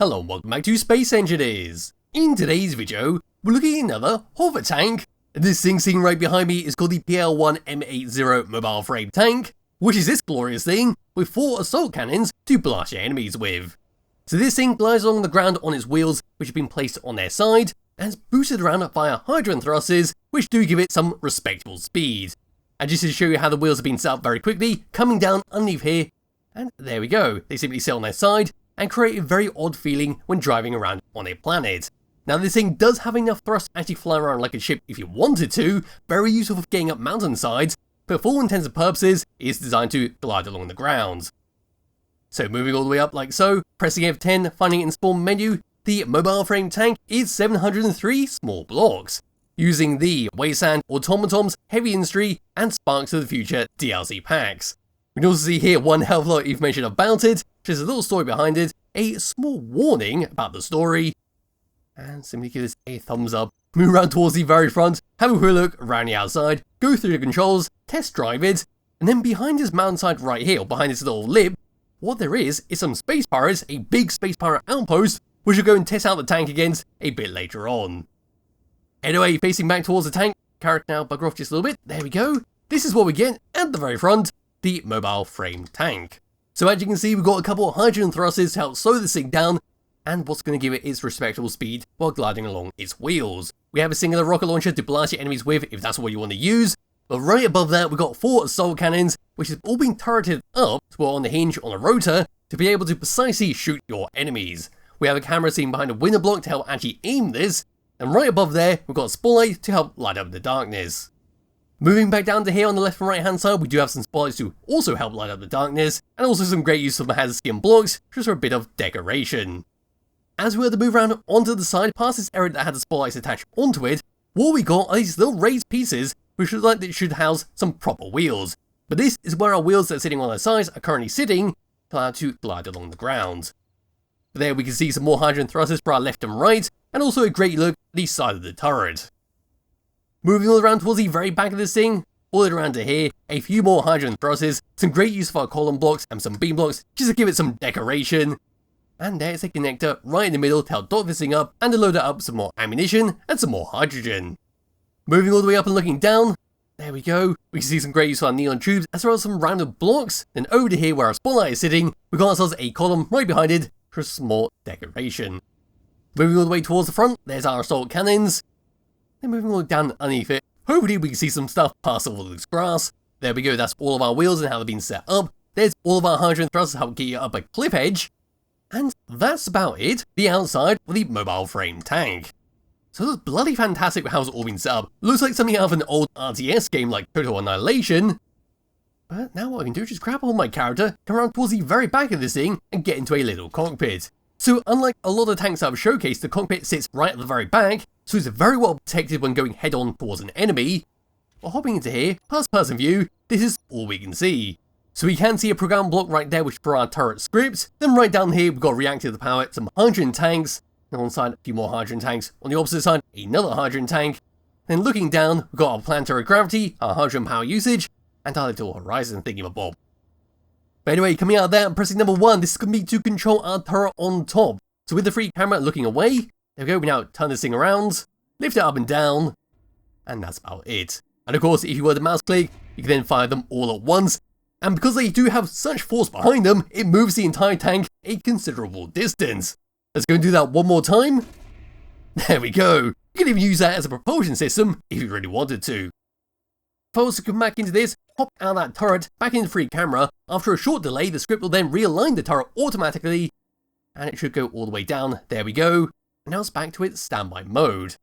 Hello and welcome back to Space Engineers. In today's video, we're looking at another hover tank. This thing seen right behind me is called the PL1-M80 mobile frame tank, which is this glorious thing with 4 assault cannons to blast your enemies with. So this thing glides along the ground on its wheels, which have been placed on their side, and it's boosted around via hydrogen thrusters, which do give it some respectable speed. And just to show you how the wheels have been set up very quickly, coming down underneath here, and there we go, they simply sit on their side, and create a very odd feeling when driving around on a planet. Now this thing does have enough thrust to actually fly around like a ship if you wanted to, very useful for getting up mountainsides, but for all intents and purposes, it's designed to glide along the ground. So moving all the way up like so, pressing F10, finding it in spawn menu, the mobile frame tank is 703 small blocks, using the Wasteland, Automatons, Heavy Industry, and Sparks of the Future DLC packs. We can also see here one hell of a lot of information about it, just a little story behind it, a small warning about the story, and simply give this a thumbs up. Move around towards the very front, have a quick look around the outside, go through the controls, test drive it, and then behind this mountainside right here, or behind this little lip, what there is some space pirates, a big space pirate outpost, which we'll go and test out the tank against a bit later on. Anyway, facing back towards the tank, character now bugger off just a little bit, there we go. This is what we get at the very front, the mobile frame tank. So as you can see, we've got a couple of hydrogen thrusters to help slow this thing down, and what's going to give it its respectable speed while gliding along its wheels. We have a singular rocket launcher to blast your enemies with if that's what you want to use, but right above that we've got 4 assault cannons, which have all been turreted up to put on the hinge on a rotor to be able to precisely shoot your enemies. We have a camera seen behind a window block to help actually aim this, and right above there we've got a spotlight to help light up the darkness. Moving back down to here on the left and right hand side, we do have some spotlights to also help light up the darkness, and also some great use of the hazard skin blocks, just for a bit of decoration. As we were to move around onto the side past this area that had the spotlights attached onto it, what we got are these little raised pieces, which look like they should house some proper wheels. But this is where our wheels that are sitting on their sides are currently sitting, allowed to glide along the ground. But there we can see some more hydrogen thrusters for our left and right, and also a great look at the side of the turret. Moving all around towards the very back of this thing, all the way around to here, a few more hydrogen thrusters, some great use of our column blocks and some beam blocks just to give it some decoration. And there's a connector right in the middle to help dock this thing up and to load it up some more ammunition and some more hydrogen. Moving all the way up and looking down, there we go, we can see some great use of our neon tubes as well as some random blocks. Then over to here where our spotlight is sitting, we've got ourselves a column right behind it for some more decoration. Moving all the way towards the front, there's our assault cannons. Then moving all down underneath it, hopefully we can see some stuff past all of this grass. There we go, that's all of our wheels and how they've been set up. There's all of our hydrogen thrusters to help get you up a cliff edge. And that's about it, the outside of the mobile frame tank. So that's bloody fantastic with how it's all been set up. Looks like something out of an old RTS game like Total Annihilation. But now what I can do is just grab hold of my character, come around towards the very back of this thing, and get into a little cockpit. So unlike a lot of tanks I've showcased, the cockpit sits right at the very back, so it's very well protected when going head on towards an enemy. But hopping into here, first person view, this is all we can see. So we can see a program block right there which for our turret script, then right down here we've got a reactor to power it, some hydrogen tanks, and on one side a few more hydrogen tanks, on the opposite side another hydrogen tank, then looking down we've got our planetary gravity, our hydrogen power usage, and our little horizon thingamabob. But anyway, coming out of there and pressing number 1, this is going to be to control our turret on top. So with the free camera looking away, there we go, we now turn this thing around, lift it up and down, and that's about it. And of course, if you were to mouse click, you can then fire them all at once, and because they do have such force behind them, it moves the entire tank a considerable distance. Let's go and do that one more time. There we go. You can even use that as a propulsion system if you really wanted to. If I was to come back into this, hop out of that turret, back into free camera, after a short delay the script will then realign the turret automatically, and it should go all the way down, there we go, and now it's back to its standby mode.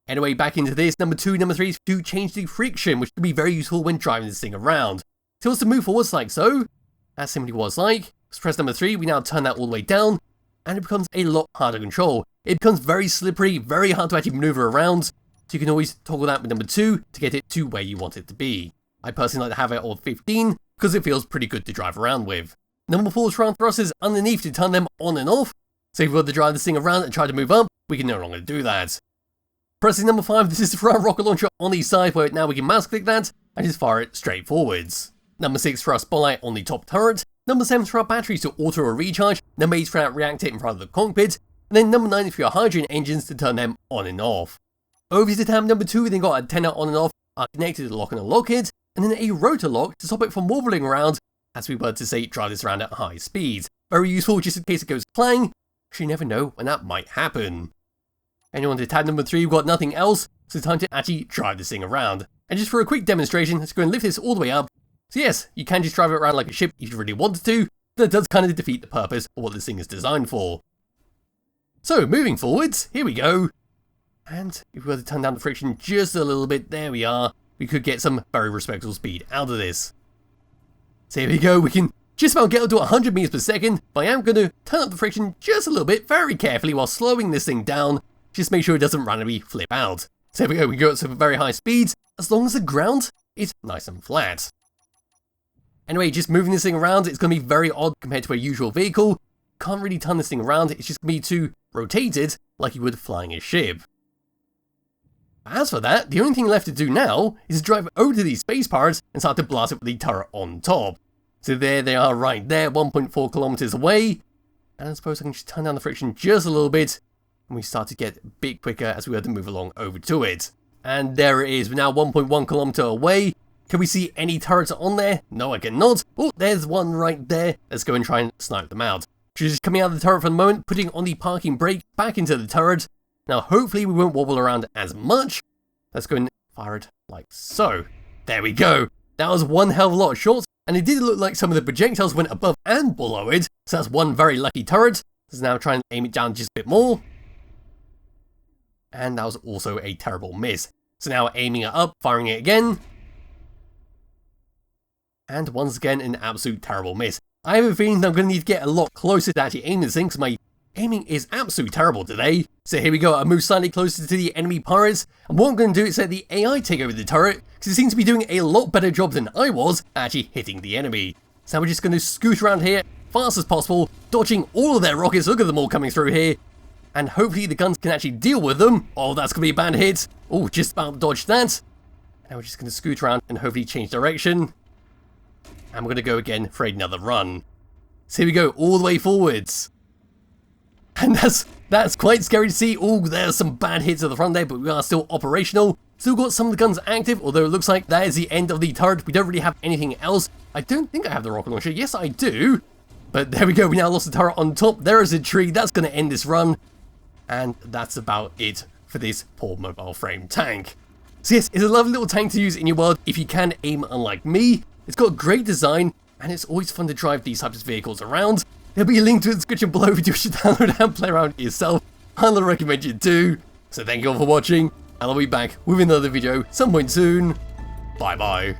Anyway, back into this, number 2, number 3 is to change the friction, which can be very useful when driving this thing around. So it's to move forwards like so, that's simply what it's like. Let's press number 3, we now turn that all the way down, and it becomes a lot harder to control. It becomes very slippery, very hard to actually maneuver around, so you can always toggle that with number 2 to get it to where you want it to be. I personally like to have it on 15 because it feels pretty good to drive around with. Number 4 is round thrusters underneath to turn them on and off, so if we were to drive this thing around and try to move up, we can no longer do that. Pressing number 5, this is for our rocket launcher on the side where now we can mouse click that and just fire it straight forwards. Number 6 for our spotlight on the top turret, number 7 for our batteries to auto or recharge, number 8 for our reactor in front of the cockpit, and then number 9 for your hydrogen engines to turn them on and off. Over to tab number 2, we then got a antenna on and off, are connected to lock and unlock it, and then a rotor lock to stop it from wobbling around, as we were to say drive this around at high speeds. Very useful just in case it goes clang, because you never know when that might happen. And on to tab number 3, we've got nothing else, so it's time to actually drive this thing around. And just for a quick demonstration, let's go and lift this all the way up. So yes, you can just drive it around like a ship if you really wanted to, but it does kind of defeat the purpose of what this thing is designed for. So moving forwards, here we go. And if we were to turn down the friction just a little bit, there we are. We could get some very respectable speed out of this. So here we go, we can just about get up to 100 meters per second, but I am going to turn up the friction just a little bit very carefully while slowing this thing down, just make sure it doesn't randomly flip out. So here we go, we go up to very high speeds, as long as the ground is nice and flat. Anyway, just moving this thing around, it's going to be very odd compared to a usual vehicle. Can't really turn this thing around, it's just going to be too rotated like you would flying a ship. As for that, the only thing left to do now is to drive over to these space pirates and start to blast it with the turret on top. So there they are right there, 1.4 kilometers away. And I suppose I can just turn down the friction just a little bit, and we start to get a bit quicker as we have to move along over to it. And there it is, we're now 1.1 kilometer away. Can we see any turrets on there? No, I cannot. Oh, there's one right there. Let's go and try and snipe them out. She's just coming out of the turret for the moment, putting on the parking brake back into the turret. Now, hopefully we won't wobble around as much. Let's go and fire it like so. There we go. That was one hell of a lot short, and it did look like some of the projectiles went above and below it, so that's one very lucky turret. Let's now try and aim it down just a bit more. And that was also a terrible miss. So now aiming it up, firing it again. And once again, an absolute terrible miss. I have a feeling that I'm going to need to get a lot closer to actually aim this thing, because my aiming is absolutely terrible today. So here we go, I move slightly closer to the enemy pirates, and what I'm going to do is let the AI take over the turret, because it seems to be doing a lot better job than I was at actually hitting the enemy. So now we're just going to scoot around here, fast as possible, dodging all of their rockets, look at them all coming through here, and hopefully the guns can actually deal with them. Oh, that's going to be a bad hit. Oh, just about dodged that. Now we're just going to scoot around and hopefully change direction. And we're going to go again for another run. So here we go, all the way forwards. And that's quite scary to see. Oh, there's some bad hits at the front there, but we are still operational. Still got some of the guns active, although it looks like that is the end of the turret. We don't really have anything else. I don't think I have the rocket launcher. Yes, I do. But there we go, we now lost the turret on top. There is a tree. That's going to end this run. And that's about it for this poor mobile frame tank. So yes, it's a lovely little tank to use in your world if you can aim unlike me. It's got great design, and it's always fun to drive these types of vehicles around. There'll be a link to the description below if you wish to download and play around yourself. I'll recommend you do. So thank you all for watching, and I'll be back with another video some point soon. Bye bye.